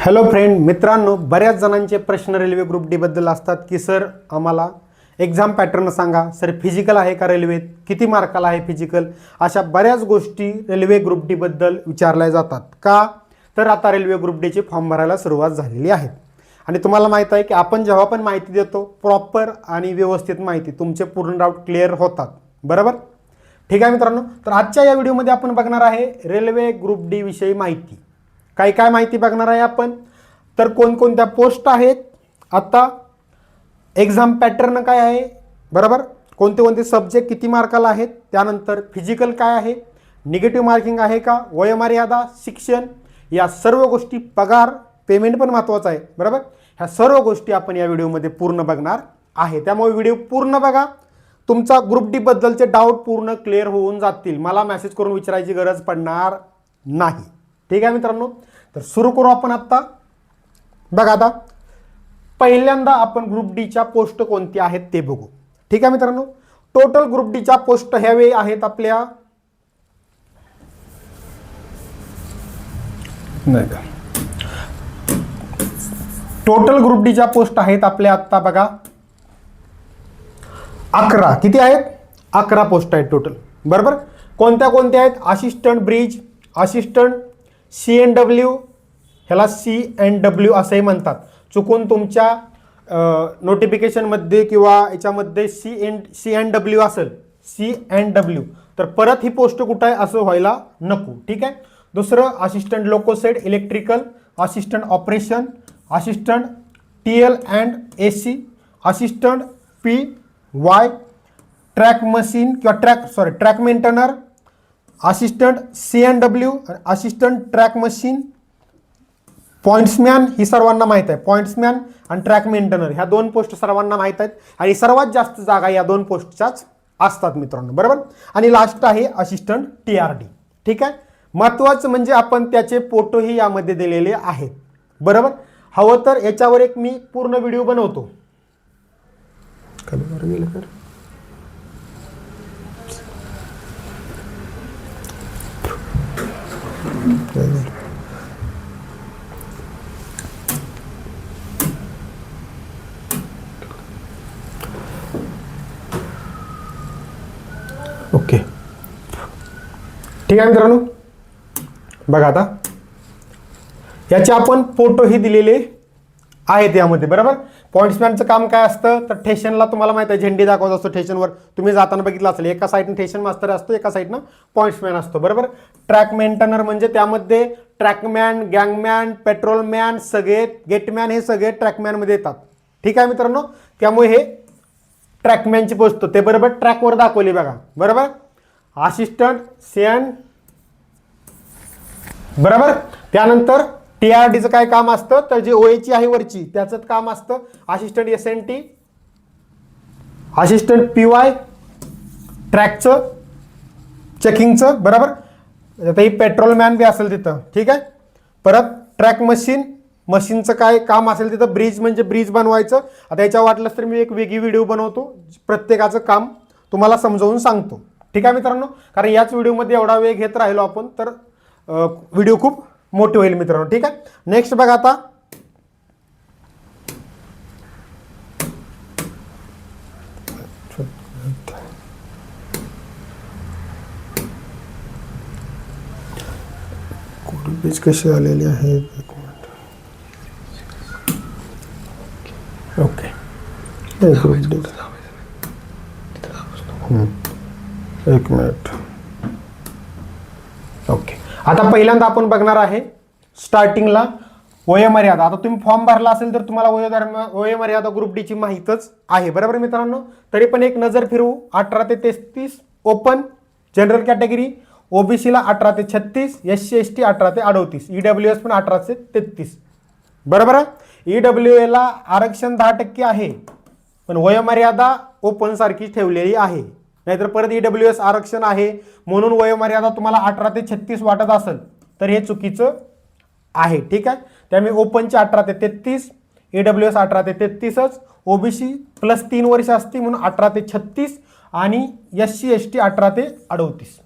Hello friend, मित्रांनो, बऱ्याच जणांचे प्रश्न रेल्वे ग्रुप डी बद्दल असतात की सर आम्हाला एक्झाम पॅटर्न सांगा, सर फिजिकल आहे का रेल्वेत, किती मार्काला आहे फिजिकल, अशा बऱ्याच गोष्टी रेल्वे ग्रुप डी बद्दल विचारल्या जातात का. तर आता रेल्वे ग्रुप डीचे फॉर्म भरायला सुरुवात झालेली आहे आणि तुम्हाला माहित आहे की आपण जेव्हा पण माहिती देतो प्रॉपर आणि व्यवस्थित माहिती तुमचे पूर्ण डाऊट क्लिअर होतात, बरोबर. ठीक आहे मित्रांनो, तर आजच्या या व्हिडिओमध्ये आपण बघणार आहे रेल्वे ग्रुप डी विषयी माहिती. काय काय माहिती बघणार आहे आपण, तर कोणकोणत्या पोस्ट आहेत, आता एक्झाम पॅटर्न काय आहे, बरोबर, कोणते कोणते सब्जेक्ट किती मार्काला आहेत, त्यानंतर फिजिकल काय आहे, निगेटिव्ह मार्किंग आहे का, वयोमर्यादा, शिक्षण, या सर्व गोष्टी, पगार, पेमेंट पण महत्त्वाचं आहे, बरोबर. ह्या सर्व गोष्टी आपण या व्हिडिओमध्ये पूर्ण बघणार आहे. त्यामुळे व्हिडिओ पूर्ण बघा, तुमचा ग्रुप डी बद्दलचे डाऊट पूर्ण क्लिअर होऊन जातील, मला मेसेज करून विचारायची गरज पडणार नाही. ठीक आहे मित्रांनो, तर सुरू करू आपण आत्ता. बघा, आता पहिल्यांदा आपण ग्रुप डीच्या पोस्ट कोणत्या आहेत ते बघू. ठीक आहे मित्रांनो, टोटल ग्रुप डीच्या पोस्ट ह्यावेळी आहेत आपल्या टोटल ग्रुप डीच्या पोस्ट आहेत आपल्या आत्ता बघा 11. किती आहेत? 11 पोस्ट आहेत टोटल, बरोबर. कोणत्या कोणत्या आहेत? असिस्टंट ब्रिज, असिस्टंट CNW, ह्याला CNW असंही म्हणतात, चुकून तुमच्या नोटिफिकेशनमध्ये किंवा याच्यामध्ये CNW असेल, CNW, तर परत ही पोस्ट कुठं आहे असं व्हायला नको. ठीक आहे. दुसरं assistant loco shed electrical, assistant operation, assistant TL and AC, assistant PY, track machine किंवा track maintainer, assistant CNW, assistant track machine, pointsman, ही सर्वांना माहीत आहे. पॉइंट्समॅन आणि ट्रॅक मेंटेनर ह्या दोन पोस्ट सर्वांना माहीत आहेत आणि सर्वात जास्त जागा या दोन पोस्टच्याच असतात मित्रांनो, बरोबर. आणि लास्ट आहे असिस्टंट TRD. ठीक आहे. महत्त्वाचं म्हणजे आपण त्याचे फोटोही यामध्ये दिलेले आहेत, बरोबर. हवं तर याच्यावर एक मी पूर्ण व्हिडिओ बनवतो. ओके, ठीक आहे मित्रांनो, बघा आता याचे आपण फोटोही दिलेले आहेत यामध्ये, बरोबर. पॉइंट्समॅनचं काम काय असतं, तर ठेशनला तुम्हाला माहिती आहे झेंडी दाखवत असतो, ठेशनवर तुम्ही जाताना बघितलं असेल, एका साईडनं ठेशन मास्तर असतो, एका साईडनं पॉइंट्समॅन असतो, बरोबर. ट्रॅक मेंटेनर म्हणजे त्यामध्ये ट्रॅकमॅन, गँगमॅन, पेट्रोलमॅन, सगळे गेटमॅन, हे सगळे ट्रॅकमॅनमध्ये येतात. ठीक आहे मित्रांनो, त्यामुळे हे ट्रॅकमॅनची पोस्ट ते बरोबर ट्रॅकवर दाखवली बघा, बरोबर. असिस्टंट CN, बरोबर. त्यानंतर TRDचं काय काम असतं, तर जे OAची आहे वरची त्याचं काम असतं. असिस्टंट SNT, असिस्टंट PY, ट्रॅकचं चेकिंगचं, बरोबर. आता ही पेट्रोलमॅन बी असेल तिथं. ठीक आहे. परत ट्रॅक मशीनचं काय काम असेल तिथं, ब्रिज म्हणजे ब्रिज बनवायचं. आता याच्या वाटलंच तर मी एक वेगळी व्हिडिओ बनवतो, प्रत्येकाचं काम तुम्हाला समजावून सांगतो. ठीक आहे मित्रांनो, कारण याच व्हिडिओमध्ये एवढा वेळ घेत राहिलो आपण तर व्हिडिओ खूप मोठी होईल मित्रांनो. ठीक आहे. नेक्स्ट बघा, आता पेज कसे आलेले आहेत, ओके, एक मिनिट. ओके, आता पहिल्यांदा आपण बघणार आहे स्टार्टिंगला वयोमर्यादा. आता तुम्ही फॉर्म भरला असेल तर तुम्हाला वयोमर्यादा ग्रुप डीची माहीतच आहे, बरोबर मित्रांनो. तरी पण एक नजर फिरवू. 18 ते 33 ओपन जनरल कॅटेगरी, OBCला 18 ते 36, SC ST 18 ते 38, EWS पण 18 ते 33, बरोबर आहे. EWA आरक्षण 10% आहे, पण वयोमर्यादा ओपन सारखी ठेवलेली आहे. नाहीतर परत EWS आरक्षण आहे म्हणून वयोमर्यादा तुम्हाला 18 ते 36 वाटत असेल तर हे चुकीचं आहे. ठीक आहे. त्यामुळे ओपनचे 18 ते 33, EWS 18 ते 33च, OBC प्लस 3 वर्ष असते म्हणून 18 ते 36 आणि SC ST 18 ते 38,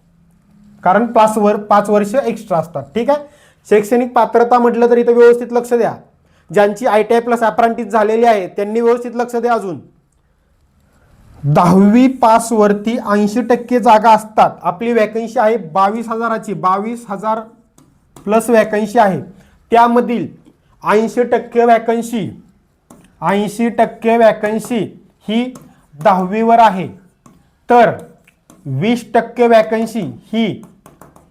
कारण 5 वर्ष एक्स्ट्रा असतात. ठीक आहे. शैक्षणिक पात्रता म्हटलं तर इथं व्यवस्थित लक्ष द्या. ज्यांची ITI प्लस अप्रेंटिस झालेली आहे त्यांनी व्यवस्थित लक्ष द्या. अजून 10वी पास वरती 80% जागा असतात. आपली वॅकन्सी आहे 22,000ची, 22,000 प्लस वॅकन्सी आहे. त्यामधील 80% वॅकन्सी 80% वॅकन्सी ही 10वीवर आहे. तर 20% वॅकन्सी ही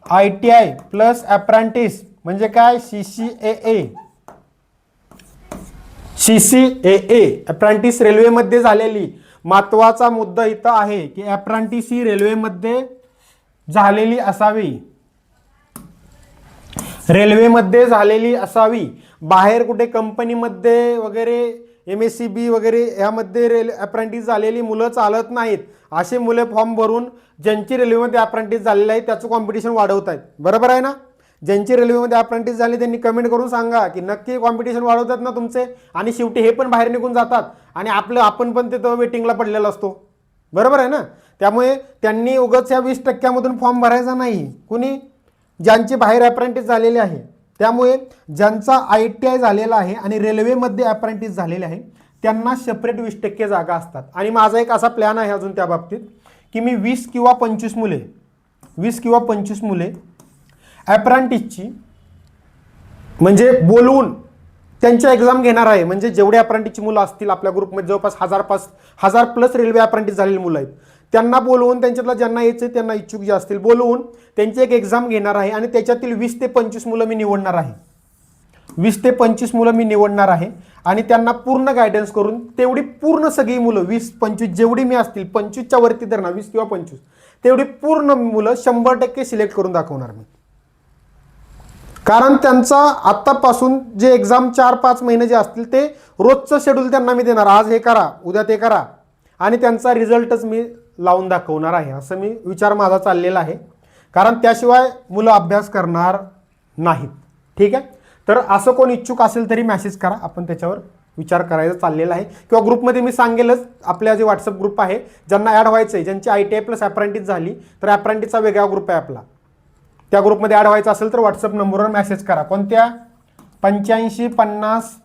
ITI प्लस अप्रेंटिस म्हणजे काय CCAA अप्रेंटिस रेल्वेमध्ये झालेली. महत्वाचा मुद्दा इथं आहे की अप्रेंटिस ही रेल्वेमध्ये झालेली असावी, रेल्वेमध्ये झालेली असावी. बाहेर कुठे कंपनीमध्ये वगैरे MSCB वगैरे यामध्ये अप्रेंटिस झालेली मुलं चालत नाहीत. असे मुले फॉर्म भरून ज्यांची रेल्वेमध्ये अप्रेंटिस झालेले आहे त्याचं कॉम्पिटिशन वाढवत आहेत. बरोबर आहे ना? ज्यांची रेल्वेमध्ये अप्रेंटिस झाली त्यांनी कमेंट करून सांगा की नक्की कॉम्पिटिशन वाढवतात ना तुमचे. आणि शेवटी हे पण बाहेर निघून जातात आणि आपण पण तिथं वेटिंगला पडलेला असतो. बरोबर आहे ना? त्यामुळे त्यांनी उगाच या 20% फॉर्म भरायचा नाही. कुणी? ज्यांचे बाहेर अप्रेंटिस झालेले आहे. त्यामुळे ज्यांचा ITI झालेला आहे आणि रेल्वेमध्ये अप्रेंटिस झालेले आहे त्यांना सेपरेट 20% जागा असतात. आणि माझा एक असा प्लॅन आहे अजून त्या बाबतीत की मी 20 किंवा 25 मुले अप्रेंटिसची म्हणजे बोलवून त्यांच्या एक्झाम घेणार आहे. म्हणजे जेवढे अप्रेंटिसची मुलं असतील आपल्या ग्रुपमध्ये जवळपास 1000 प्लस रेल्वे अप्रेंटिस झालेली मुलं आहेत त्यांना बोलवून त्यांच्यातला ज्यांना यायचं त्यांना इच्छुक जे असतील बोलवून त्यांची एक एक्झाम घेणार आहे. आणि त्याच्यातील 20 ते 25 मुलं मी निवडणार आहे. 20 ते 25 मुलं मी निवडणार आहे आणि त्यांना पूर्ण गायडन्स करून तेवढी पूर्ण सगळी मुलं 20-25 जेवढी मी असतील 25च्या वरती धर ना 20 किंवा 25 तेवढी पूर्ण मुलं 100% सिलेक्ट करून दाखवणार मी. कारण त्यांचा आत्तापासून जे एक्झाम 4-5 महिने जे असतील ते रोजचं शेड्यूल त्यांना मी देणार. आज हे करा, उद्या ते करा आणि त्यांचा रिझल्टच मी लावून दाखवणार आहे. असं मी विचार माझा चाललेला आहे. कारण त्याशिवाय मुलं अभ्यास करणार नाहीत. ठीक आहे? तर असं कोण इच्छुक असेल तरी मेसेज करा, आपण त्याच्यावर विचार करायचा चाललेला आहे. किंवा ग्रुपमध्ये मी सांगेलच आपल्या जे व्हॉट्सअप ग्रुप आहे ज्यांना ॲड व्हायचं आहे, ज्यांची ITI प्लस अप्रेंटिस झाली तर अप्रेंटिसचा वेगळा ग्रुप आहे आपला. त्या ग्रुपमध्ये ॲड व्हायचं असेल तर व्हॉट्सअप नंबरवर मेसेज करा. कोणत्या? 85 50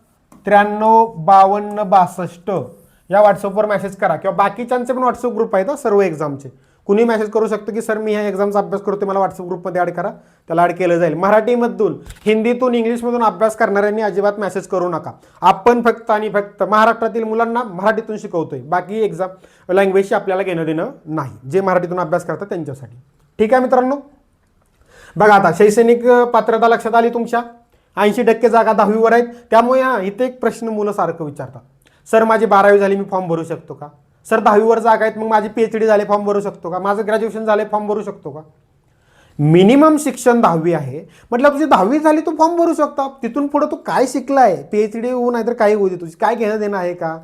93 52 62 या व्हॉट्सअपवर मेसेज करा. किंवा बाकीच्यांचे पण व्हॉट्सअप ग्रुप आहेत सर्व एक्झामचे. कुणी मेसेज करू शकतो की सर मी ह्या एक्झामचा अभ्यास करतो, मला व्हॉट्सअप ग्रुपमध्ये ॲड करा, त्याला ॲड केलं जाईल. मराठीमधून, हिंदीतून, इंग्लिशमधून अभ्यास करणाऱ्यांनी अजिबात मेसेज करू नका. आपण फक्त आणि फक्त महाराष्ट्रातील मुलांना मराठीतून शिकवतोय. बाकी एक्झाम लँग्वेजशी आपल्याला घेणं देणं नाही. जे मराठीतून अभ्यास करतात त्यांच्यासाठी. ठीक आहे मित्रांनो? बघा आता शैक्षणिक पात्रता लक्षात आली तुमच्या. 80% जागा 10वीवर आहेत. त्यामुळे इथे एक प्रश्न मुलं सारखं विचारतात, सर माझी 12वी झाली मी फॉर्म भरू शकतो का? सर 10वीवर जागा आहेत मग माझी PhD झाले फॉर्म भरू शकतो का? माझं ग्रॅज्युएशन झाले फॉर्म भरू शकतो का? मिनिमम शिक्षण 10वी आहे म्हटलं तुझी 10वी झाली तू फॉर्म भरू शकता. तिथून पुढे तू काय शिकलाय, PhD होऊ नाही तर काही होऊ दे, तुझी काय घेणं देणं आहे का?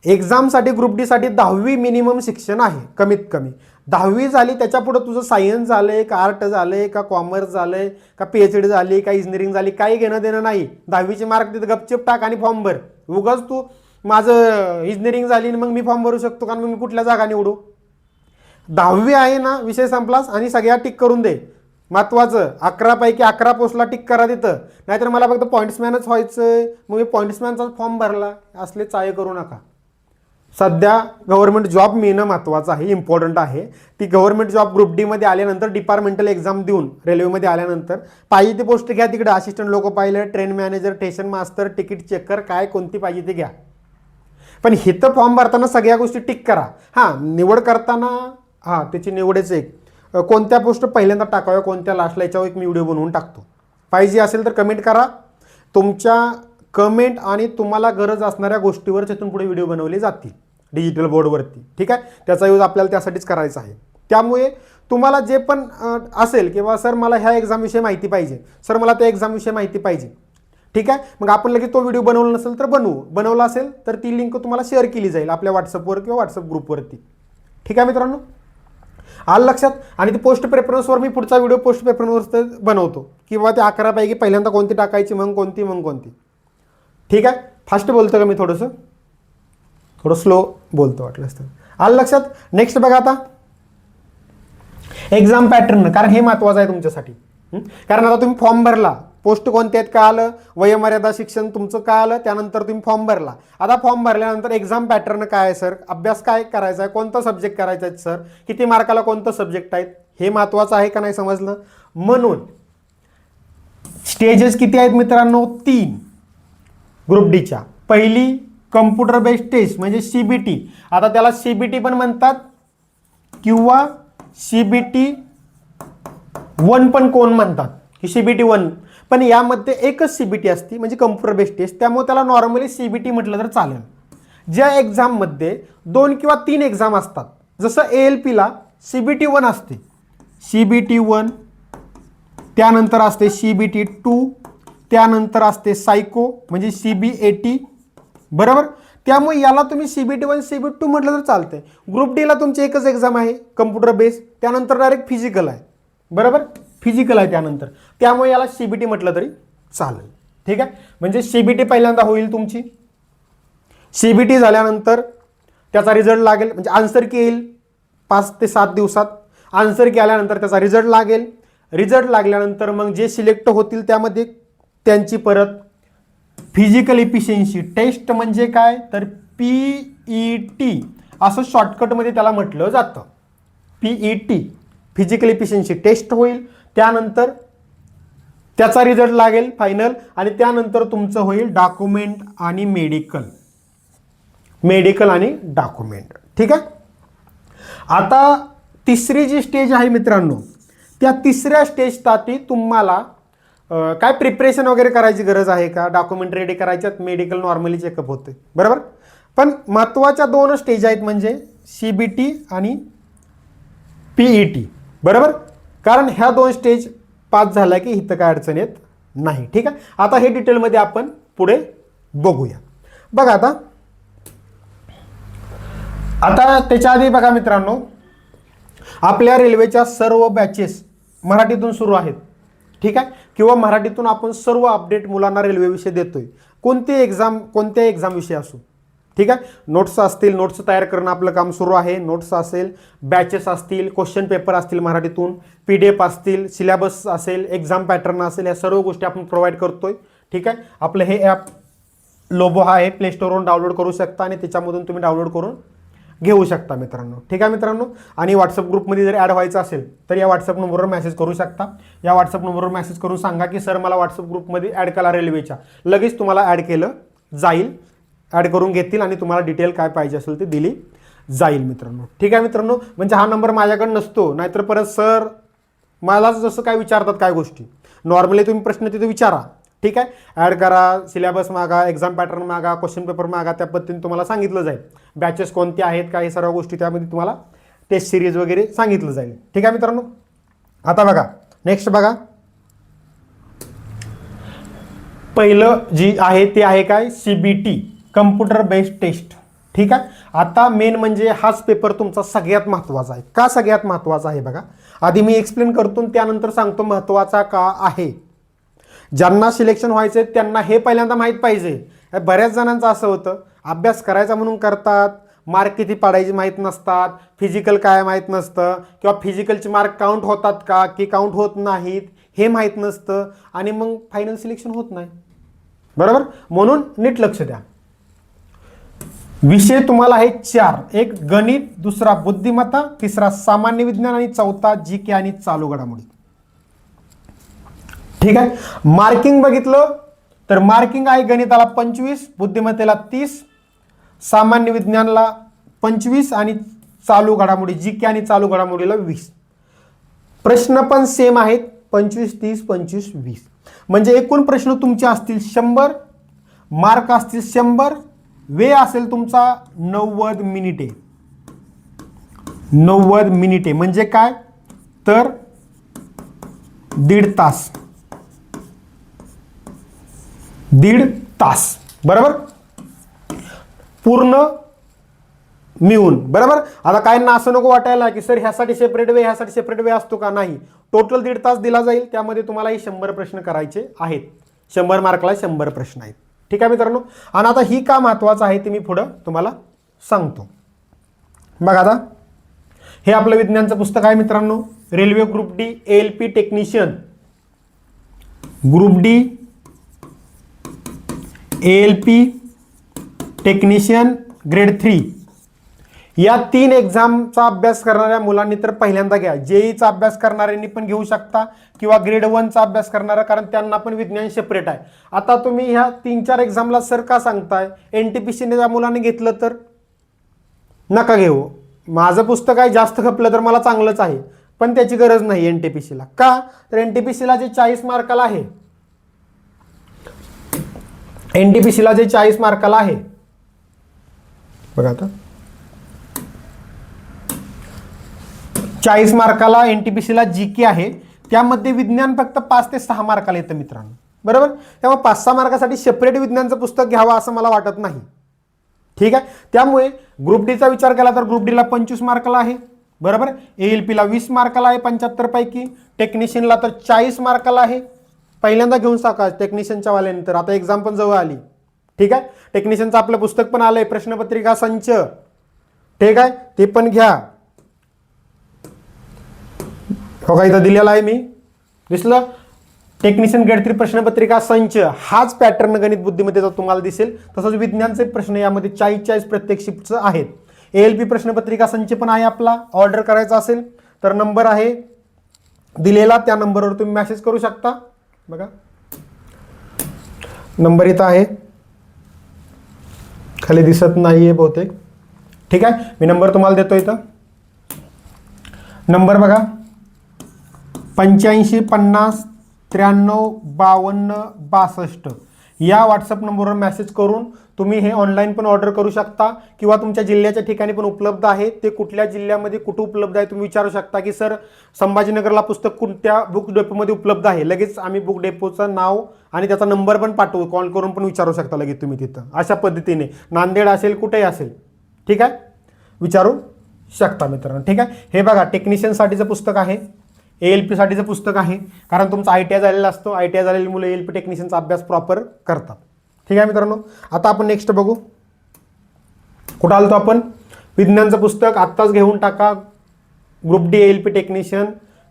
एक्झामसाठी ग्रुप डी साठी 10वी मिनिमम शिक्षण आहे कमीत कमी. 10वी झाली त्याच्या पुढे तुझं सायन्स झालंय का, आर्ट झालंय का, कॉमर्स झालंय का, PhD झाली का, इंजिनिअरिंग झाली, काही घेणं देणं नाही. 10वीचे मार्क तिथं गपचूप टाक आणि फॉर्म भर. उगाच तू माझं इंजिनिअरिंग झाली मग मी फॉर्म भरू शकतो कारण मी कुठल्या जागा निवडू? 10वी आहे ना, विषय संपलास आणि सगळ्या टिक करून दे. महत्वाचं 11 पैकी 11 पोस्टला टिक करा तिथं. नाहीतर मला फक्त पॉईंट्समॅनच व्हायचंय मग मी पॉईंट्समॅनचा फॉर्म भरला, असले चाळे करू नका. सध्या गव्हर्नमेंट जॉब मिळणं महत्त्वाचं आहे, इम्पॉर्टंट आहे. ती गव्हर्नमेंट जॉब ग्रुप डी मध्ये आल्यानंतर डिपार्टमेंटल एक्झाम देऊन रेल्वेमध्ये आल्यानंतर पाहिजे ती पोस्ट घ्या. तिकडे assistant loco pilot, train manager, station master, ticket checker, काय कोणती पाहिजे ते घ्या. पण हिथं फॉर्म भरताना सगळ्या गोष्टी टिक करा. हां, निवड करताना त्याची निवडच एक कोणत्या पोस्ट पहिल्यांदा टाकाव्या कोणत्या लास्टला, याच्यावर एक मी व्हिडिओ बनवून टाकतो. पाहिजे असेल तर कमेंट करा. तुमच्या कमेंट आणि तुम्हाला गरज असणाऱ्या गोष्टीवर तिथून पुढे व्हिडिओ बनवले जातील डिजिटल बोर्डवरती. ठीक आहे? त्याचा यूज आपल्याला त्यासाठीच करायचा आहे. त्यामुळे तुम्हाला जे पण असेल किंवा सर मला ह्या एक्झामविषयी माहिती पाहिजे, सर मला त्या एक्झामविषयी माहिती पाहिजे, ठीक आहे, मग आपण लगेच तो व्हिडिओ बनवला नसेल तर बनवला असेल तर ती लिंक तुम्हाला शेअर केली जाईल आपल्या व्हॉट्सअपवर किंवा व्हॉट्सअप ग्रुपवरती. ठीक आहे मित्रांनो? आलं लक्षात? आणि ती पोस्ट प्रेफरन्सवर मी पुढचा व्हिडिओ पोस्ट प्रेफरन्सवर बनवतो किंवा त्या 11 पैकी पहिल्यांदा कोणती टाकायची मग कोणती. ठीक आहे? फास्ट बोलतो का मी? थोडं स्लो बोलतो वाटलंच तर. आलं लक्षात? नेक्स्ट बघा आता एक्झाम पॅटर्न, कारण हे महत्त्वाचं आहे तुमच्यासाठी. कारण आता तुम्ही फॉर्म भरला पोस्ट कोणत्या आहेत काय आलं, वयोमर्यादा शिक्षण तुमचं काय आलं, त्यानंतर तुम्ही फॉर्म भरला. आता फॉर्म भरल्यानंतर एक्झाम पॅटर्न काय आहे सर, अभ्यास काय करायचा आहे, कोणता सब्जेक्ट करायचा आहे सर, किती मार्काला कोणतं सब्जेक्ट आहेत, हे महत्त्वाचं आहे का नाही समजलं. म्हणून स्टेजेस किती आहेत मित्रांनो, 3 ग्रुप डीच्या. पहिली कम्प्युटर बेस्ड टेस्ट म्हणजे CBT. आता त्याला CBT पण म्हणतात किंवा CBT 1 पण कोण म्हणतात की CBT 1, पण यामध्ये एकच CBT असते म्हणजे कम्प्युटर बेस्ड टेस्ट, त्यामुळे त्याला नॉर्मली CBT म्हटलं तर चालेल. ज्या एक्झाममध्ये 2 किंवा 3 एक्झाम असतात, जसं ALPला CBT 1 असते, CBT 1, त्यानंतर असते CBT 2, त्यानंतर असते सायको म्हणजे CBAT, बरोबर. त्यामुळे याला तुम्ही CBT 1 CBT 2 म्हटलं तर चालतंय. ग्रुप डीला तुमची एकच एक्झाम आहे कम्प्युटर बेस, त्यानंतर डायरेक्ट फिजिकल आहे, बरोबर, फिजिकल आहे त्यानंतर, त्यामुळे याला CBT म्हटलं तरी चालेल. ठीक आहे, म्हणजे CBT पहिल्यांदा होईल तुमची. CBT झाल्यानंतर त्याचा रिझल्ट लागेल, म्हणजे आन्सर की येईल 5 ते 7 दिवसात. आन्सर की आल्यानंतर त्याचा रिझल्ट लागेल. रिझल्ट लागल्यानंतर मग जे सिलेक्ट होतील त्यामध्ये त्यांची परत फिजिकल इफिशियन्सी टेस्ट म्हणजे काय तर PET असं शॉर्टकटमध्ये त्याला म्हटलं जातं. PET फिजिकल इफिशियन्सी टेस्ट होईल, त्यानंतर त्याचा रिझल्ट लागेल फायनल, आणि त्यानंतर तुमचं होईल डॉक्युमेंट आणि मेडिकल आणि डॉक्युमेंट. ठीक आहे. आता तिसरी जी स्टेज आहे मित्रांनो, त्या तिसऱ्या स्टेजसाठी तुम्हाला काय प्रिपरेशन वगैरे करायची गरज आहे का, डॉक्युमेंट रेडी करायच्यात, मेडिकल नॉर्मली चेकअप होते, बरोबर. पण महत्त्वाच्या 2 स्टेज आहेत म्हणजे CBT आणि PET, बरोबर. कारण ह्या 2 स्टेज पास झाल्या की इथं काय अडचण येत नाही. ठीक आहे. आता हे डिटेलमध्ये आपण पुढे बघूया. बघा आता त्याच्या आधी बघा मित्रांनो, आपल्या रेल्वेच्या सर्व बॅचेस मराठीतून सुरू आहेत. ठीक आहे, किंवा मराठीतून आपण सर्व अपडेट मुलांना रेल्वेविषयी देतोय, कोणत्या एक्झाम विषयी असो. ठीक आहे, नोट्स असतील, नोट्स तयार करणं आपलं काम सुरू आहे. नोट्स असेल, बॅचेस असतील, क्वेश्चन पेपर असतील मराठीतून, PDF असतील, सिलेबस असेल, एक्झाम पॅटर्न असेल, या सर्व गोष्टी आपण प्रोव्हाइड करतोय. ठीक आहे. आपलं हे ॲप लोबो हा आहे, प्ले स्टोरवरून डाउनलोड करू शकता आणि त्याच्यामधून तुम्ही डाउनलोड करून घेऊ शकता मित्रांनो. ठीक आहे मित्रांनो. आणि व्हॉट्सअप ग्रुपमध्ये जर ॲड व्हायचं असेल तर या व्हॉट्सअप नंबरवर मेसेज करू शकता. या व्हॉट्सअप नंबरवर मेसेज करून सांगा की सर मला व्हॉट्सअप ग्रुपमध्ये ॲड करा रेल्वेच्या, लगेच तुम्हाला ॲड केलं जाईल, ॲड करून घेतील आणि तुम्हाला डिटेल काय पाहिजे असेल ते दिली जाईल मित्रांनो. ठीक आहे मित्रांनो. म्हणजे हा नंबर माझ्याकडे नसतो, नाहीतर परत सर मला जसं काय विचारतात काय गोष्टी, नॉर्मली तुम्ही प्रश्न तिथे विचारा. ठीक आहे, ॲड करा, सिलेबस मागा, एक्झाम पॅटर्न मागा, क्वेश्चन पेपर मागा, त्या पद्धतीने तुम्हाला सांगितलं जाईल. बॅचेस कोणते आहेत काय, हे सर्व गोष्टी त्यामध्ये तुम्हाला टेस्ट सिरीज वगैरे सांगितलं जाईल. ठीक आहे मित्रांनो. आता बघा नेक्स्ट बघा, पहिलं जी आहे ते आहे काय CBT कम्प्युटर बेस्ड टेस्ट. ठीक आहे. आता मेन म्हणजे हाच पेपर तुमचा सगळ्यात महत्त्वाचा आहे. का सगळ्यात महत्त्वाचा आहे बघा, आधी मी एक्सप्लेन करतो त्यानंतर सांगतो महत्त्वाचा का आहे. ज्यांना सिलेक्शन व्हायचं आहे त्यांना हे पहिल्यांदा माहीत पाहिजे. बऱ्याच जणांचं असं होतं, अभ्यास करायचा म्हणून करतात, मार्क किती पाडायचे माहीत नसतात, फिजिकल काय माहीत नसतं, किंवा फिजिकलचे मार्क काउंट होतात का की काउंट होत नाहीत हे माहीत नसतं, आणि मग फायनल सिलेक्शन होत नाही, बरोबर. म्हणून नीट लक्ष द्या. विषय तुम्हाला आहे 4, एक गणित, दुसरा बुद्धिमत्ता, तिसरा सामान्य विज्ञान आणि चौथा GK आणि चालू घडामोडी. ठीक आहे. मार्किंग बघितलं तर मार्किंग आहे गणिताला 25, बुद्धिमत्तेला 30, सामान्य विज्ञानला 25 आणि चालू घडामोडी GK आणि चालू घडामोडीला 20. प्रश्न पण सेम आहेत, 25, 30, 25, 20. म्हणजे एकूण प्रश्न तुमचे असतील 100, मार्क असतील 100, वेळ असेल तुमचा 90 मिनिटे. 90 मिनिटे म्हणजे काय तर 1.5 तास. 1.5 तास, बरोबर, पूर्ण मिळून, बरोबर. आता काहींना असं नको वाटायला की सर ह्यासाठी सेपरेट वे, ह्यासाठी सेपरेट वे असतो का, नाही. टोटल 1.5 तास दिला जाईल, त्यामध्ये तुम्हालाही 100 प्रश्न करायचे आहेत. 100 मार्कला 100 प्रश्न आहेत. ठीक आहे मित्रांनो. आणि आता ही का महत्त्वाचं आहे ते मी पुढं तुम्हाला सांगतो. बघा आता हे आपलं विज्ञानचं पुस्तक आहे मित्रांनो, railway group D ALP technician. Group D, ALP technician grade 3 या 3 एक्झामचा अभ्यास करणाऱ्या मुलांनी तर पहिल्यांदा घ्या. जेईचा अभ्यास करणाऱ्यांनी पण घेऊ शकता किंवा ग्रेड 1चा अभ्यास करणारा, कारण त्यांना पण विज्ञान सेपरेट आहे. आता तुम्ही ह्या 3-4 एक्झामला सर का सांगताय, NTPCने त्या मुलांनी घेतलं तर नका घेऊ. माझं पुस्तक आहे, जास्त खपलं तर मला चांगलंच आहे, पण त्याची गरज नाही NTPCला. का तर NTPCला जे 40 मार्काला आहे, NTPCला जे 40 मार्काला आहे बघा, आता 40 मार्काला NTPCला GK आहे, त्यामध्ये विज्ञान फक्त 5 ते 6 मार्काला येतं मित्रांनो, बरोबर. त्यामुळे 5-6 मार्कासाठी सेपरेट विज्ञानचं पुस्तक घ्यावं असं मला वाटत नाही. ठीक आहे. त्यामुळे ग्रुप डीचा विचार केला तर ग्रुप डीला 25 मार्काला आहे, बरोबर. ALPला 20 मार्काला आहे 75 पैकी. टेक्निशियनला तर 40 मार्काला आहे. पहिल्यांदा घेऊन टाका टेक्निशियनच्या वाल्यानंतर, आता एक्झाम पण जवळ आली. ठीक आहे. टेक्निशियनचं आपलं पुस्तक पण आलंय, प्रश्नपत्रिका संच. ठीक आहे, ते पण घ्या. हो का, इथं दिलेला आहे मी, दिसलं. टेक्निशियन ग्रेड 3 प्रश्नपत्रिका संच, हाच पॅटर्न गणित बुद्धिमत्तेचा तुम्हाला दिसेल. तसंच विज्ञानचे प्रश्न यामध्ये 40 प्रत्येक शिफ्टचं आहेत. ALP प्रश्नपत्रिका संच पण आहे आपला. ऑर्डर करायचा असेल तर नंबर आहे दिलेला, त्या नंबरवर तुम्ही मेसेज करू शकता. बघा नंबर इथं आहे, खाली दिसत नाहीये बहुतेक. ठीक आहे, मी नंबर तुम्हाला देतो इथं. नंबर बघा 85 50 93 52 62 या व्हॉट्सअप नंबरवर मेसेज करून तुम्ही हे ऑनलाईन पण ऑर्डर करू शकता किंवा तुमच्या जिल्ह्याच्या ठिकाणी पण उपलब्ध आहे. ते कुठल्या जिल्ह्यामध्ये कुठं उपलब्ध आहे तुम्ही विचारू शकता की सर संभाजीनगरला पुस्तक कोणत्या बुक डेपोमध्ये उपलब्ध आहे. लगेच आम्ही बुक डेपोचं नाव आणि त्याचा नंबर पण पाठवू, कॉल करून पण विचारू शकता लगेच तुम्ही तिथं. अशा पद्धतीने नांदेड असेल कुठेही असेल, ठीक आहे, विचारू शकता मित्रांनो. ठीक आहे, हे बघा टेक्निशियनसाठीचं पुस्तक आहे, ALP साठीचं पुस्तक आहे, कारण तुमचा ITI झालेला असतो. ITI झालेली मुलं ALP टेक्निशियनचा अभ्यास प्रॉपर करतात. ठीक आहे मित्रांनो. आता आपण नेक्स्ट बघू, कुठं आलतो आपण. विज्ञानचं पुस्तक आत्ताच घेऊन टाका. Group D ALP technician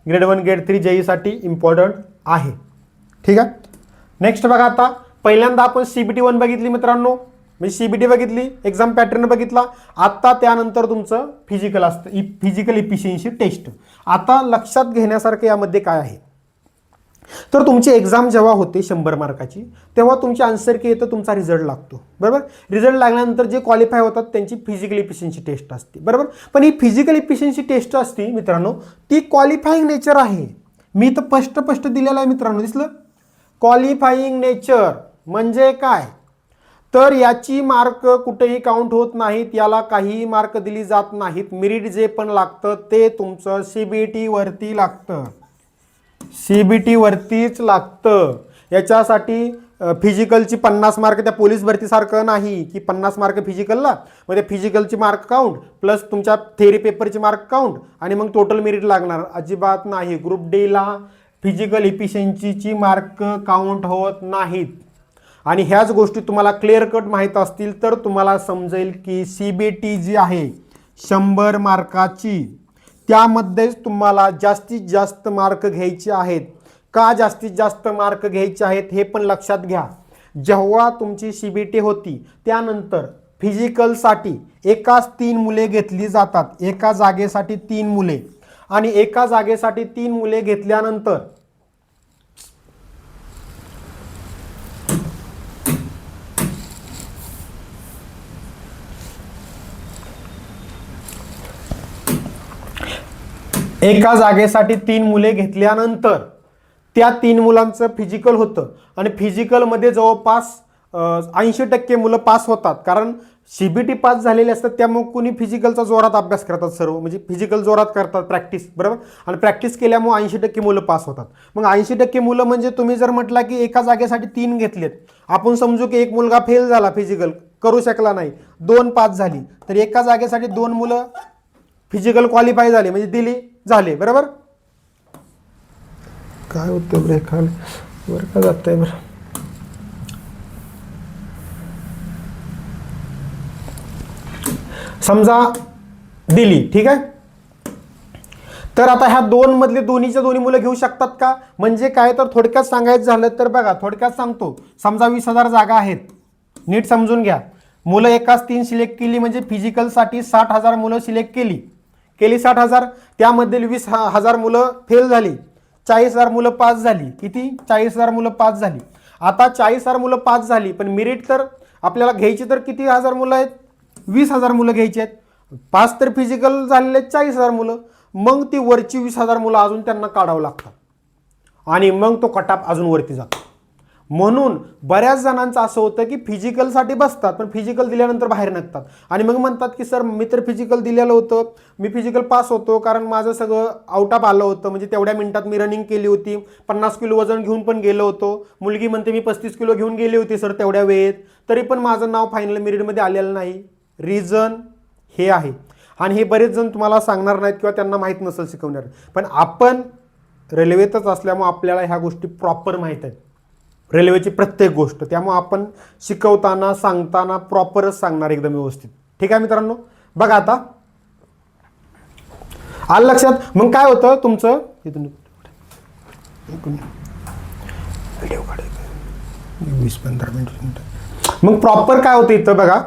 grade 1 grade 3 जेईसाठी इम्पॉर्टंट आहे. ठीक आहे. नेक्स्ट बघा, आता पहिल्यांदा आपण CBT 1 बघितली मित्रांनो, म्हणजे CBT बघितली, एक्झाम पॅटर्न बघितला. आता त्यानंतर तुमचं फिजिकल असतं, फिजिकल इफिशियन्सी टेस्ट. आता लक्षात घेण्यासारखं यामध्ये काय आहे, तर तुमची एक्झाम जेव्हा होते 100 मार्काची, तेव्हा तुमची आन्सर की येतं, तुमचा रिझल्ट लागतो, बरोबर. रिझल्ट लागल्यानंतर जे क्वालिफाय होतात त्यांची फिजिकल इफिशियन्सी टेस्ट असते, बरोबर. पण ही फिजिकल इफिशियन्सी टेस्ट असते मित्रांनो, ती क्वालिफाईंग नेचर आहे. मी तर स्पष्ट दिलेलं आहे मित्रांनो, दिसलं. क्वालिफाईंग नेचर म्हणजे काय, तर याची मार्क कुठेही काउंट होत नाहीत, याला काहीही मार्क दिली जात नाहीत. मेरिट जे पण लागतं ते तुमचं CBT वरती लागतं, CBT वरतीच लागतं. याच्यासाठी फिजिकलची 50 मार्क त्या पोलीस भरतीसारखं नाही की 50 मार्क फिजिकलला, मग त्या फिजिकलची मार्क काउंट प्लस तुमच्या थेअरी पेपरची मार्क काउंट आणि मग टोटल मेरिट लागणार, अजिबात नाही. ग्रुप डीला फिजिकल इफिशियन्सीची मार्क काउंट होत नाहीत. आणि ह्याच गोष्टी तुम्हाला क्लिअर कट माहीत असतील तर तुम्हाला समजेल की CBT जी आहे 100 मार्काची, त्यामध्येच तुम्हाला जास्तीत जास्त मार्क घ्यायचे आहेत. का जास्तीत जास्त मार्क घ्यायचे आहेत हे पण लक्षात घ्या. जेव्हा तुमची CBT होती त्यानंतर फिजिकलसाठी एकाच 3 मुले घेतली जातात, एका जागेसाठी 3 मुले, आणि एका जागेसाठी 3 मुले घेतल्यानंतर एका जागेसाठी 3 मुले घेतल्यानंतर त्या 3 मुलांचं फिजिकल होतं आणि फिजिकलमध्ये जवळपास 80% मुलं पास होतात, कारण CBT पास झालेले असतात. त्यामुळे कुणी फिजिकलचा जोरात अभ्यास करतात, सर्व म्हणजे फिजिकल जोरात करतात प्रॅक्टिस, बरोबर. आणि प्रॅक्टिस केल्यामुळे 80% मुलं पास होतात. मग 80% मुलं म्हणजे तुम्ही जर म्हटला की एका जागेसाठी 3 घेतलेत, आपण समजू की एक मुलगा फेल झाला, फिजिकल करू शकला नाही, 2 पास झाली, तर एका जागेसाठी 2 मुलं फिजिकल क्वालिफाय झाले, म्हणजे दिली झाले, बरोबर. काय होतं ब्रेक खाली बरं का जातंय बरं. समजा दिली, ठीक आहे. तर आता ह्या दोन मधले दोन्हीच्या दोन्ही मुलं घेऊ शकतात का? म्हणजे काय, तर थोडक्यात सांगायचं झालं तर बघा, थोडक्यात सांगतो. समजा 20,000 जागा आहेत, नीट समजून घ्या. मुलं एकाच 3 सिलेक्ट केली, म्हणजे फिजिकलसाठी 60,000 मुलं सिलेक्ट केली 60,000. त्यामध्ये 20,000 मुलं फेल झाली, 40,000 मुलं पास झाली. किती? 40,000 मुलं पास झाली. आता 40,000 मुलं पास झाली, पण मेरिट तर आपल्याला घ्यायची तर किती हजार मुलं आहेत? 20,000 मुलं घ्यायची आहेत. पास तर फिजिकल झालेले 40,000 मुलं. मग ती वरची 20,000 मुलं अजून त्यांना काढावं लागतात आणि मग तो कटाप अजून वरती जातो. म्हणून बऱ्याच जणांचं असं होतं की फिजिकलसाठी बसतात, पण फिजिकल दिल्यानंतर बाहेर निघतात आणि मग म्हणतात की सर मी तर फिजिकल दिलेलं होतं, मी फिजिकल पास होतो कारण माझं सगळं आउट ऑफ आलं होतं, म्हणजे तेवढ्या मिनिटात मी रनिंग केली होती, 50 किलो वजन घेऊन पण गेलो होतो. मुलगी म्हणते मी 35 किलो घेऊन गेली होती सर तेवढ्या वेळेत, तरी पण माझं नाव फायनल मेरिटमध्ये आलेलं नाही. रिझन हे आहे. आणि हे बरेच जण तुम्हाला सांगणार नाहीत किंवा त्यांना माहीत नसेल शिकवणार, पण आपण रेल्वेतच असल्यामुळे आपल्याला ह्या गोष्टी प्रॉपर माहीत आहेत, रेल्वेची प्रत्येक गोष्ट. त्यामुळे आपण शिकवताना सांगताना प्रॉपरच सांगणार, एकदम व्यवस्थित. ठीक आहे मित्रांनो, बघा आता आलं लक्षात. मग काय होतं तुमचं, इथून व्हिडिओ काढायचं 20-15 मिनिट. मग प्रॉपर काय होतं इथं बघा,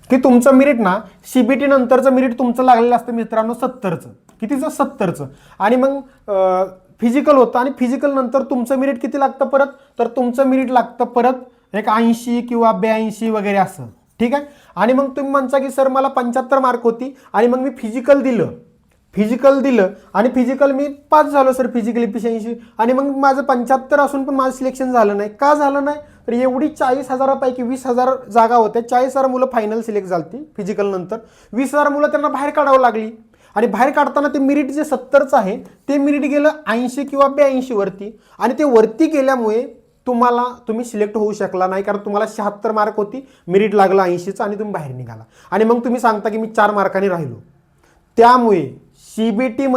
की तुमचं मेरिट ना CBT नंतरचं मेरिट तुमचं लागलेलं असतं मित्रांनो 70चं. कितीचं? 70चं. आणि मग फिजिकल होतं, आणि फिजिकल नंतर तुमचं मेरिट किती लागतं परत, तर तुमचं मेरिट लागतं परत एक 80 किंवा 82 वगैरे असं. ठीक आहे. आणि मग तुम्ही म्हणता की सर मला 75 मार्क होती आणि मग मी फिजिकल दिलं आणि फिजिकल मी पास झालो सर, फिजिकल इफिशियन्सी, आणि मग माझं 75 असून पण माझं सिलेक्शन झालं नाही. का झालं नाही? तर एवढी 40,000पैकी 20,000 जागा होत्या, 40,000 मुलं फायनल सिलेक्ट झाली फिजिकल नंतर, 20,000 मुलं त्यांना बाहेर काढावं लागली. आणि बाहेर काढताना ते मेरिट जे 70चं आहे ते मेरिट गेलं 80 किंवा 82 वरती, आणि ते वरती गेल्यामुळे तुम्ही सिलेक्ट होऊ शकला नाही, कारण तुम्हाला 76 मार्क होती, मेरिट लागलं 80चं आणि तुम्ही बाहेर निघाला. आणि मग तुम्ही सांगता की मी 4 मार्कांनी राहिलो. त्यामुळे CBT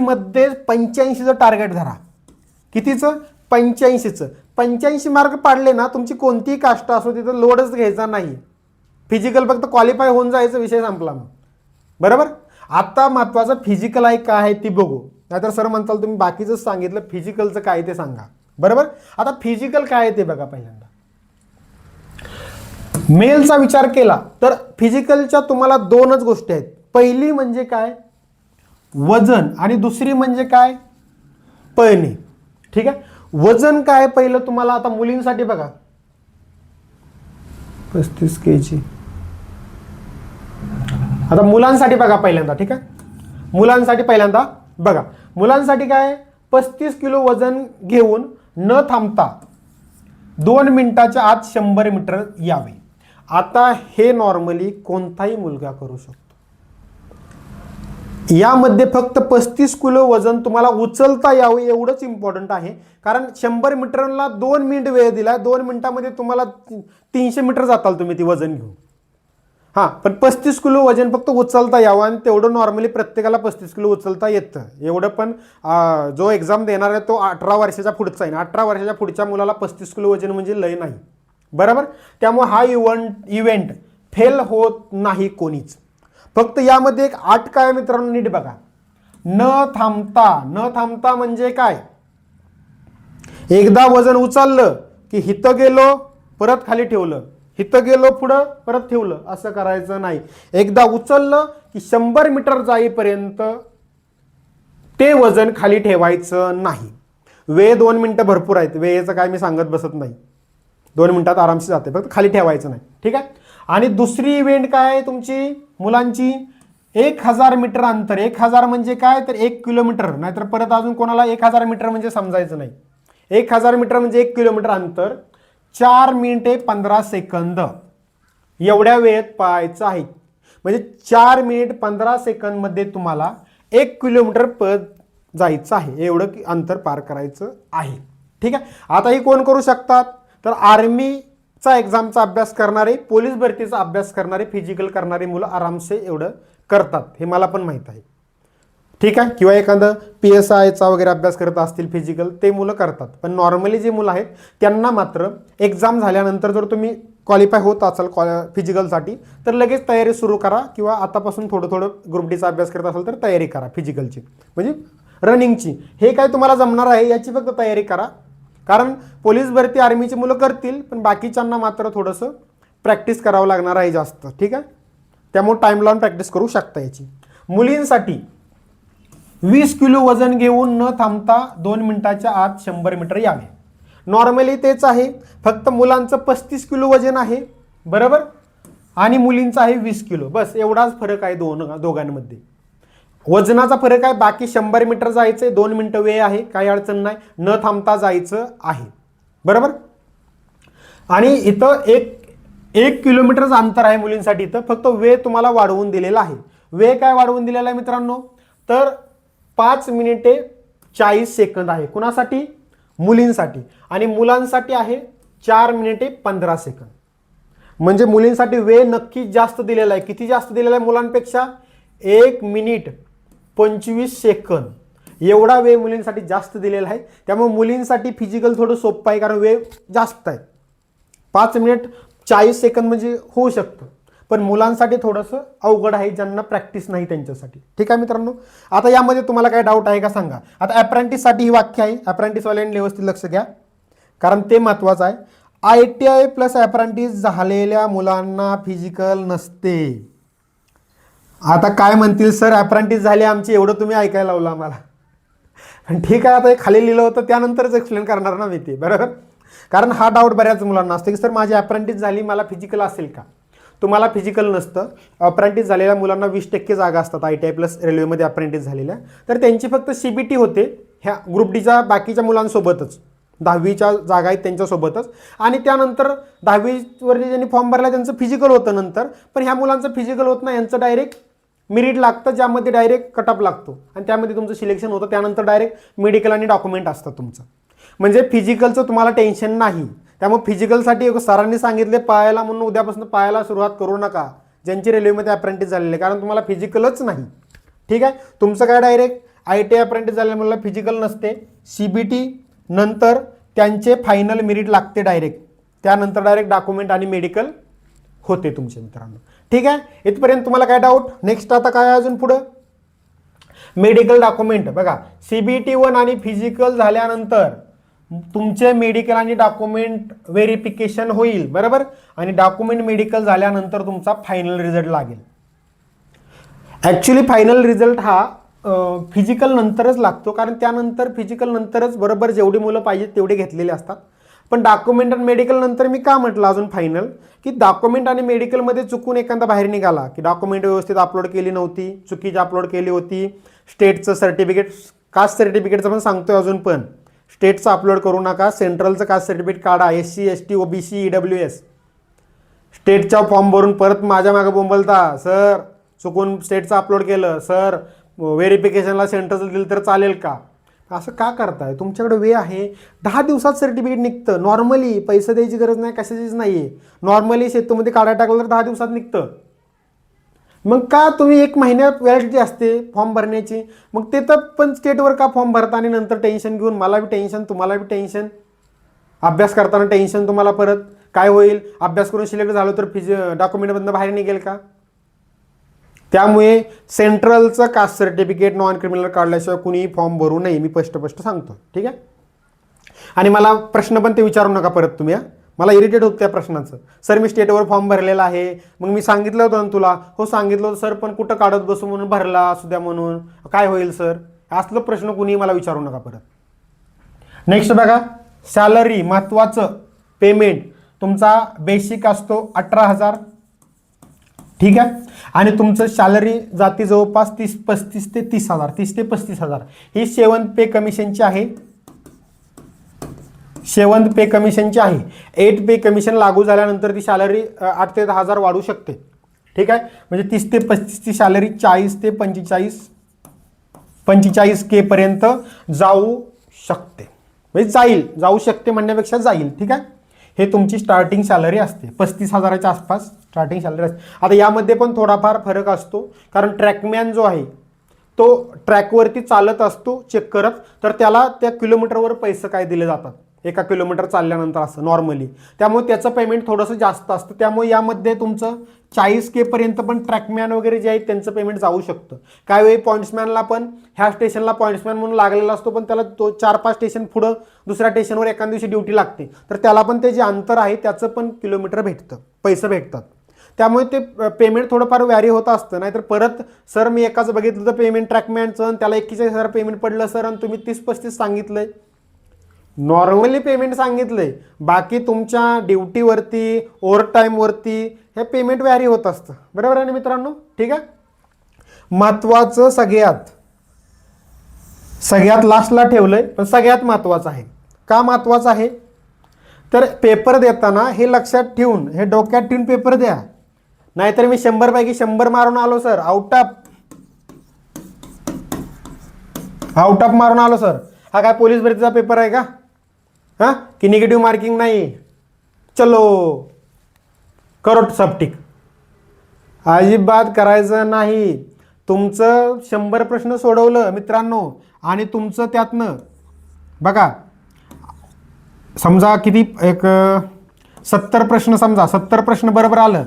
मध्येच 85चं टार्गेट धरा. कितीचं? 85चं. 85 मार्क पाडले ना, तुमची कोणतीही कास्ट असो तिथं लोडच घ्यायचा नाही. फिजिकल फक्त क्वालिफाय होऊन जायचा, विषय संपला मग. बरोबर. आता महत्वाचं फिजिकल आहे काय आहे ती बघू, नाहीतर सर म्हणताल तुम्ही बाकीचं सांगितलं, फिजिकलचं काय ते सांगा. बरोबर. आता फिजिकल काय आहे ते बघा. पहिल्यांदा मेलचा विचार केला तर फिजिकलच्या तुम्हाला 2च गोष्टी आहेत. पहिली म्हणजे काय? वजन, आणि दुसरी म्हणजे काय? पळणे. ठीक आहे. वजन काय पहिलं तुम्हाला, आता मुलींसाठी बघा 35 kg. आता मुलांसाठी बघा पहिल्यांदा. ठीक आहे. मुलांसाठी पहिल्यांदा बघा, मुलांसाठी काय? 35 किलो वजन घेऊन न थांबता 2 मिनिटाच्या आत 100 मीटर यावे. आता हे नॉर्मली कोणताही मुलगा करू शकतो. यामध्ये फक्त 35 किलो वजन तुम्हाला उचलता यावं एवढंच इम्पॉर्टंट आहे, कारण 100 मीटरला 2 मिनिट वेळ दिला, 2 मिनिटामध्ये तुम्हाला 300 मीटर जाताल तुम्ही ती वजन घेऊन. हां, पण 35 किलो वजन फक्त उचलता यावं, आणि तेवढं नॉर्मली प्रत्येकाला 35 किलो उचलता येतं. एवढं पण जो एक्झाम देणार आहे तो 18 वर्षाच्या पुढचा आहे. 18 वर्षाच्या पुढच्या मुलाला 35 किलो वजन म्हणजे लय नाही. बरोबर. त्यामुळे हा इव्हेंट फेल होत नाही कोणीच. फक्त यामध्ये एक अट काय मित्रांनो, नीट बघा. न थांबता म्हणजे काय? एकदा वजन उचललं की हिथं गेलो परत खाली ठेवलं, हिथं गेलो पुढं परत ठेवलं, असं करायचं नाही. एकदा उचललं की 100 मीटर जाईपर्यंत ते वजन खाली ठेवायचं नाही. वेळ 2 मिनिटं भरपूर आहेत, वेळेचं काय मी सांगत बसत नाही, 2 मिनिटात आरामशी जाते, फक्त खाली ठेवायचं नाही. ठीक आहे. आणि दुसरी इव्हेंट काय आहे तुमची मुलांची? 1000 मीटर अंतर. 1000 म्हणजे काय? तर 1 किलोमीटर, नाहीतर परत अजून कोणाला 1000 मीटर म्हणजे समजायचं नाही. 1000 मीटर म्हणजे 1 किलोमीटर अंतर 4 मिनिटे 15 सेकंद एवढ्या वेळेत पाहायचं आहे. म्हणजे 4 मिनिट 15 सेकंदमध्ये तुम्हाला 1 किलोमीटर पद जायचं आहे, एवढं अंतर पार करायचं आहे. ठीक आहे. आता ही कोण करू शकतात? तर आर्मीचा एक्झामचा अभ्यास करणारे, पोलीस भरतीचा अभ्यास करणारे, फिजिकल करणारे मुलं आरामसे एवढं करतात, हे मला पण माहीत आहे. ठीक आहे. किंवा एखादं PSIचा वगैरे अभ्यास करत असतील फिजिकल, ते मुलं करतात. पण नॉर्मली जे मुलं आहेत त्यांना मात्र एक्झाम झाल्यानंतर जर तुम्ही क्वालिफाय होत असाल फिजिकलसाठी तर लगेच तयारी सुरू करा, किंवा आतापासून थोडं थोडं ग्रुप डीचा अभ्यास करत असाल तर तयारी करा फिजिकलची, म्हणजे रनिंगची. हे काय तुम्हाला जमणार आहे याची फक्त तयारी करा. कारण पोलीस भरती आर्मीची मुलं करतील, पण बाकीच्यांना मात्र थोडंसं प्रॅक्टिस करावं लागणार आहे जास्त. ठीक आहे. त्यामुळे टाईम लावून प्रॅक्टिस करू शकता याची. मुलींसाठी 20 किलो वजन घेऊन न थांबता 2 मिनिटाच्या आत 100 मीटर यावे. नॉर्मली तेच आहे, फक्त मुलांचं 35 किलो वजन आहे, बरोबर, आणि मुलींचं आहे 20 किलो. बस एवढाच फरक आहे दोघांमध्ये. वजनाचा फरक आहे. बाकी 100 मीटर जायचंय, 2 मिनिटं वेळ आहे, काही अडचण नाही, न थांबता जायचं आहे, बरोबर. आणि इथं एक किलोमीटरचं अंतर आहे मुलींसाठी. इथं फक्त वेळ तुम्हाला वाढवून दिलेला आहे. वेळ काय वाढवून दिलेला आहे मित्रांनो, तर 5 मिनिटे 40 सेकंद आहे. कुणासाठी? मुलींसाठी. आणि मुलांसाठी आहे 4 मिनिटे 15 सेकंद. म्हणजे मुलींसाठी वेळ नक्कीच जास्त दिलेला आहे. किती जास्त दिलेला आहे मुलांपेक्षा? 1 मिनिट 25 सेकंद एवढा वेळ मुलींसाठी जास्त दिलेला आहे. त्यामुळे मुलींसाठी फिजिकल थोडं सोपं आहे, कारण वेळ जास्त आहे. 5 मिनिट 40 सेकंद म्हणजे होऊ शकतं, पण मुलांसाठी थोडंसं अवघड आहे, ज्यांना प्रॅक्टिस नाही त्यांच्यासाठी. ठीक आहे मित्रांनो. आता यामध्ये तुम्हाला काय डाऊट आहे का सांगा. आता अप्रेंटिससाठी ही वाक्य आहे, अप्रेंटिसवाल्यांनी व्यवस्थित लक्ष घ्या, कारण ते महत्त्वाचं आहे. ITI प्लस अप्रेंटिस झालेल्या मुलांना फिजिकल नसते. आता काय म्हणतील सर, अप्रेंटिस झाले आमची, एवढं तुम्ही ऐकायला लावलं आम्हाला. पण ठीक आहे, आता हे खाली लिहिलं होतं त्यानंतरच एक्सप्लेन करणार ना मी ते, बरोबर. कारण हा डाऊट बऱ्याच मुलांना असतो की सर माझी अप्रेंटिस झाली, मला फिजिकल असेल का? तुम्हाला फिजिकल नसतं. अप्रेंटिस झालेल्या मुलांना 20% जागा असतात ITI प्लस रेल्वेमध्ये अप्रेंटिस झालेल्या, तर त्यांची फक्त CBT होते ह्या ग्रुप डीच्या बाकीच्या मुलांसोबतच. 10वीच्या जागा आहेत त्यांच्यासोबतच. आणि त्यानंतर 10वीवरती ज्यांनी फॉर्म भरला त्यांचं फिजिकल होतं नंतर. पण ह्या मुलांचं फिजिकल होत नाही, यांचं डायरेक्ट मेरिट लागतं, ज्यामध्ये डायरेक्ट कटअप लागतो आणि त्यामध्ये तुमचं सिलेक्शन होतं. त्यानंतर डायरेक्ट मेडिकल आणि डॉक्युमेंट असतं तुमचं. म्हणजे फिजिकलचं तुम्हाला टेन्शन नाही. त्यामुळे फिजिकलसाठी सरांनी सांगितले पाहायला, म्हणून उद्यापासून पाहायला सुरुवात करू नका ज्यांची रेल्वेमध्ये अप्रेंटिस झालेले, कारण तुम्हाला फिजिकलच नाही. ठीक आहे. तुमचं काय डायरेक्ट ITI अप्रेंटिस झालेल्या मुलांना फिजिकल नसते. CBT नंतर त्यांचे फायनल मेरिट लागते डायरेक्ट, त्यानंतर डायरेक्ट डॉक्युमेंट आणि मेडिकल होते तुमचे मित्रांनो. ठीक आहे. इथपर्यंत तुम्हाला काय डाऊट? नेक्स्ट आता काय अजून पुढं? Medical document. बघा, CBT 1 आणि फिजिकल झाल्यानंतर तुमचे मेडिकल आणि डॉक्युमेंट व्हेरिफिकेशन होईल, बरोबर. आणि डॉक्युमेंट मेडिकल झाल्यानंतर तुमचा फायनल रिझल्ट लागेल. ॲक्च्युली फायनल रिझल्ट हा फिजिकल नंतरच लागतो, कारण त्यानंतर फिजिकल नंतरच बरोबर जेवढी मुलं पाहिजेत तेवढे घेतलेले असतात. पण डॉक्युमेंट आणि मेडिकल नंतर मी का म्हटलं अजून फायनल, की डॉक्युमेंट आणि मेडिकलमध्ये चुकून एखादा बाहेर निघाला की डॉक्युमेंट व्यवस्थित अपलोड केली नव्हती, चुकीची अपलोड केली होती, स्टेटचं सर्टिफिकेट, कास्ट सर्टिफिकेटचं पण सांगतोय अजून, पण स्टेटचं अपलोड करू नका, सेंट्रलचं कास्ट सर्टिफिकेट काढा, SC ST OBC EWS. स्टेटचा फॉर्म भरून परत माझ्या मागे बोंबलता, सर चुकून स्टेटचं अपलोड केलं, सर व्हेरिफिकेशनला सेंट्रलचं दिलं तर चालेल का? असं का करताय? तुमच्याकडे वेळ आहे, 10 दिवसात सर्टिफिकेट निघतं. नॉर्मली पैसे द्यायची गरज नाही, कशाचीच नाही आहे. नॉर्मली सेतूमध्ये काढायला टाकलं तर 10 दिवसात निघतं. मग का तुम्ही 1 महिन्यात व्हॅलिडिटी असते फॉर्म भरण्याची, मग ते तर पण स्टेटवर का फॉर्म भरता आणि नंतर टेन्शन घेऊन, मला बी टेन्शन तुम्हाला बी टेन्शन, अभ्यास करताना टेन्शन तुम्हाला, परत काय होईल, अभ्यास करून सिलेक्ट झालो तर डॉक्युमेंटमधनं बाहेर निघेल का? त्यामुळे सेंट्रलचं कास्ट सर्टिफिकेट नॉन क्रिमिनल काढल्याशिवाय कुणीही फॉर्म भरू नये, मी स्पष्ट सांगतो. ठीक आहे. आणि मला प्रश्न पण ते विचारू नका परत तुम्ही, मला इरिटेट होतं त्या प्रश्नाचं. सर मी स्टेटवर फॉर्म भरलेला आहे, मग मी सांगितलं होतं ना तुला. हो सांगितलं होतं सर, पण कुठं काढत बसू म्हणून भरला असू द्या म्हणून, काय होईल सर? असलं प्रश्न कुणी मला विचारू नका परत. नेक्स्ट बघा, सॅलरी महत्त्वाचं. पेमेंट तुमचा बेसिक असतो 18,000. ठीक आहे. आणि तुमचं सॅलरी जाती जवळपास 35 ते 30,000, 30 ते 35,000. ही 7th पे कमिशनची आहे. 7th पे कमिशनची आहे. 8th पे कमिशन लागू झाल्यानंतर ती सॅलरी 8 ते 10,000 वाढू शकते. ठीक आहे. म्हणजे 30 ते 35 ची सॅलरी 40 ते 45K पर्यंत जाऊ शकते. म्हणजे जाऊ शकते म्हणण्यापेक्षा जाईल. ठीक आहे. हे तुमची स्टार्टिंग सॅलरी असते, 35,000च्या आसपास स्टार्टिंग सॅलरी असते. आता यामध्ये पण थोडाफार फरक असतो, कारण ट्रॅकमॅन जो आहे तो ट्रॅकवरती चालत असतो चेक करत, तर त्याला त्या किलोमीटरवर पैसे काय दिले जातात, 1 किलोमीटर चालल्यानंतर असं नॉर्मली. त्यामुळे त्याचं पेमेंट थोडंसं जास्त असतं. त्यामुळे यामध्ये तुमचं 40K पर्यंत पण ट्रॅकमॅन वगैरे जे आहेत त्यांचं पेमेंट जाऊ शकतं. काही वेळी पॉईंट्समॅनला पण ह्या स्टेशनला पॉईंट्समॅन म्हणून लागलेला असतो, पण त्याला तो 4-5 स्टेशन पुढं दुसऱ्या स्टेशनवर एका दिवशी ड्युटी लागते, तर त्याला पण ते जे अंतर आहे त्याचं पण किलोमीटर भेटतं, पैसे भेटतात. त्यामुळे ते पेमेंट थोडंफार व्हॅरी होत असतं. नाहीतर परत सर मी एकाच बघितलं तर पेमेंट ट्रॅकमॅनचं त्याला 41,000 पेमेंट पडलं सर, आणि तुम्ही 30-35 सांगितलंय. नॉर्मली पेमेंट सांगितलंय, बाकी तुमच्या ड्युटीवरती ओव्हरटाईमवरती हे पेमेंट व्हॅरी होत असतं. बरोबर आहे ना मित्रांनो? ठीक आहे. महत्त्वाचं सगळ्यात लास्टला ठेवलंय, पण सगळ्यात महत्त्वाचं आहे. का महत्त्वाचं आहे तर पेपर देताना हे लक्षात ठेवून, हे डोक्यात ठेवून पेपर द्या. नाहीतर मी 100 पैकी 100 मारून आलो सर, आउट ऑफ मारून आलो सर, हा काय पोलीस भरतीचा पेपर आहे का? हां, की निगेटिव्ह मार्किंग नाही, चलो करो सब टिक. अजिबात करायचं नाही. तुमचं 100 प्रश्न सोडवलं मित्रांनो, आणि तुमचं त्यातनं बघा समजा किती, एक 70 प्रश्न, समजा 70 प्रश्न बरोबर आलं,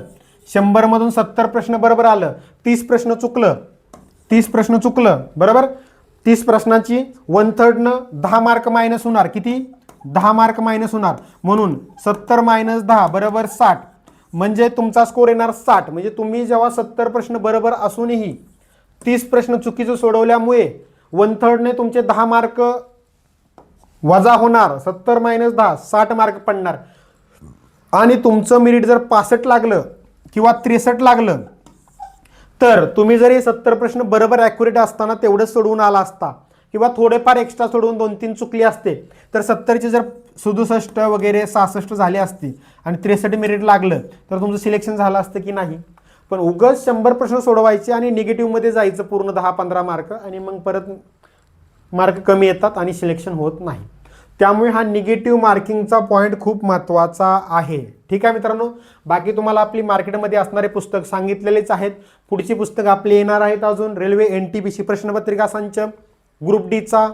100 मधून 70 प्रश्न बरोबर आलं, 30 प्रश्न चुकलं, बरोबर. 30 प्रश्नाची 1/3 10 मार्क मायनस होणार. किती? 10 मार्क मायनस होणार. म्हणून 70 - 10 बरोबर 60. म्हणजे तुमचा स्कोर येणार 60. म्हणजे तुम्ही जेव्हा 70 प्रश्न बरोबर असूनही 30 प्रश्न चुकीचं सोडवल्यामुळे 1/3 तुमचे 10 मार्क वजा होणार. 70 - 10 60 मार्क पडणार. आणि तुमचं मेरिट जर 65 लागलं किंवा 63 लागलं, तर तुम्ही जर हे 70 प्रश्न बरोबर ॲक्युरेट असताना तेवढंच सोडवून आला असता, किंवा थोडेफार एक्स्ट्रा सोडवून 2-3 चुकले असते, तर 70चे जर 67 वगैरे 66 झाले असते आणि 63 मेरिट लागलं, तर तुमचं सिलेक्शन झालं असतं की नाही. पण उगाच 100 प्रश्न सोडवायचे आणि निगेटिव्हमध्ये जायचं पूर्ण 10-15 मार्क, आणि मग परत मार्क कमी येतात आणि सिलेक्शन होत नाही. त्यामुळे हा निगेटिव्ह मार्किंगचा पॉईंट खूप महत्त्वाचा आहे. ठीक आहे मित्रांनो. बाकी तुम्हाला आपली मार्केटमध्ये असणारे पुस्तक सांगितलेलेच आहेत. पुढची पुस्तक आपली येणार आहेत अजून. रेल्वे NTPC प्रश्नपत्रिका संच, ग्रुप डीचा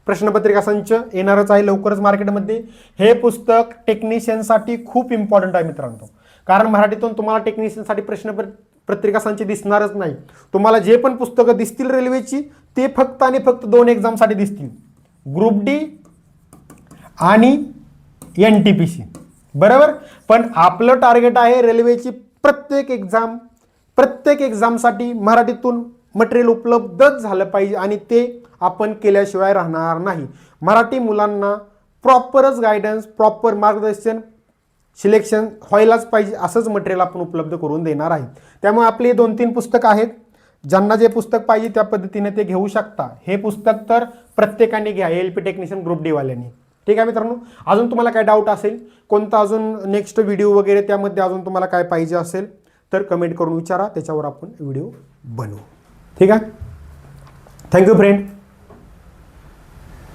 प्रश्नपत्रिका संच येणारच आहे लवकरच मार्केटमध्ये. हे पुस्तक टेक्निशियनसाठी खूप इम्पॉर्टंट आहे मित्रांनो, कारण मराठीतून तुम्हाला टेक्निशियनसाठी प्रश्नपत्रिका संच दिसणारच नाही. तुम्हाला जे पण पुस्तकं दिसतील रेल्वेची, ते फक्त आणि फक्त 2 एक्झामसाठी दिसतील, ग्रुप डी आणि NTPC, बरोबर. पण आपलं टार्गेट आहे रेल्वेची प्रत्येक एक्झामसाठी मराठीतून मटेरियल उपलब्धच झालं पाहिजे, आणि ते आपण केल्याशिवाय राहणार नाही. मराठी मुलांना प्रॉपरच गायडन्स, प्रॉपर मार्गदर्शन, सिलेक्शन व्हायलाच पाहिजे, असंच मटेरियल आपण उपलब्ध करून देणार आहे. त्यामुळे आपली 2-3 पुस्तकं आहेत. ज्यांना जे पुस्तक पाहिजे त्या पद्धतीने ते घेऊ शकता. हे पुस्तक तर प्रत्येकाने घ्या, LP टेक्निशियन ग्रुप डी वाल्यांनी. ठीक आहे मित्रांनो. अजून तुम्हाला काय डाऊट असेल, कोणता अजून नेक्स्ट व्हिडिओ वगैरे त्यामध्ये अजून तुम्हाला काय पाहिजे असेल, तर कमेंट करून विचारा, त्याच्यावर आपण व्हिडिओ बनवू. ठीक आहे. Thank you friend.